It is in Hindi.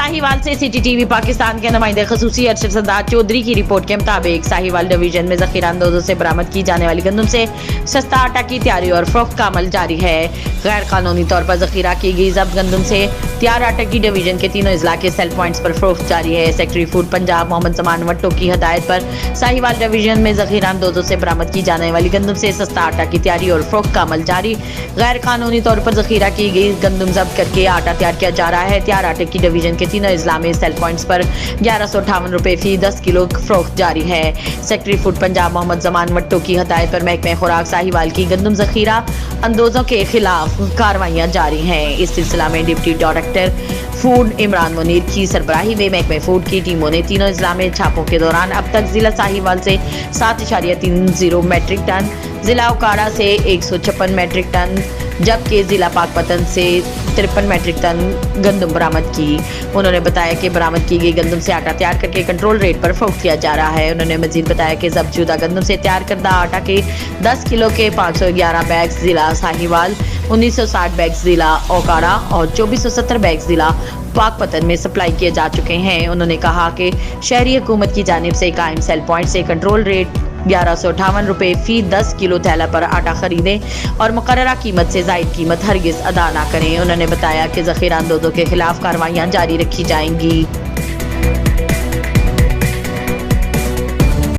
साहिवाल से सिटी टीवी पाकिस्तान के नुमाइंदे खसूसी अरशद सरदार चौधरी की रिपोर्ट के मुताबिक साहिवाल डिवीजन में जखीरा अंदोजों से बरामद की जाने वाली गंदम से सस्ता आटा की तैयारी और फरोख्त का अमल जारी है। गैर कानूनी तौर पर जखीरा की गई जब्त गंदम से तैयार आटा की डिवीजन के तीनों अजला के सेल पॉइंट्स पर फरोख्त जारी है। सेक्रेटरी फूड पंजाब मोहम्मद जमान वट्टो की हदायत पर साहिवाल डिवीजन में जखीरा अंदोजों से बरामद की जाने वाली गंदम से सस्ता आटा की तैयारी और फरोख्त का अमल जारी। गैर कानूनी तौर पर जखीरा की गई गंदम जब्त करके आटा तैयार किया जा रहा है। तैयार आटे की डिवीजन के तीनों अजला में सेल पॉइंट्स पर 1158 रुपए फी 10 किलो फरोख्त जारी है। सेक्रेटरी फूड पंजाब मोहम्मद जमान वट्टो की हदायत पर महकमे खुराक साहिवाल की गंदम जखीरा अंदोजों के खिलाफ कार्रवाइयां जारी हैं। इस सिलसिला में deputy director food Imran Munir की सरबराही में महकमे फूड की टीमों ने तीनों अजला में छापों के दौरान अब तक जिला साहिवाल से 7.30 मैट्रिक टन, जिला ओकाड़ा से 156 मैट्रिक टन जबकि जिला पाकपतन से 53 मैट्रिक टन गंदम बरामद की। उन्होंने बताया कि बरामद की गई गंदम से आटा तैयार करके कंट्रोल रेट पर फरोख्त किया जा रहा है। उन्होंने मजीद बताया कि जब्तशुदा गंदम से तैयार करदा आटा के 10 किलो के 511 बैग्स जिला साहिवाल, 1960 बैग्स जिला ओकाड़ा और 2470 बैग्स जिला पाकपतन में सप्लाई किए जा चुके हैं। उन्होंने कहा कि शहरी हुकूमत की जानिब से कायम सेल पॉइंट से कंट्रोल रेट 1158 रुपए फी 10 किलो थैला पर आटा खरीदें और मुकर्ररा कीमत से ज़ायद कीमत हरगिज़ अदा ना करें। उन्होंने बताया कि ज़ख़ीरा अंदोज़ों के खिलाफ कार्रवाइयाँ जारी रखी जाएंगी।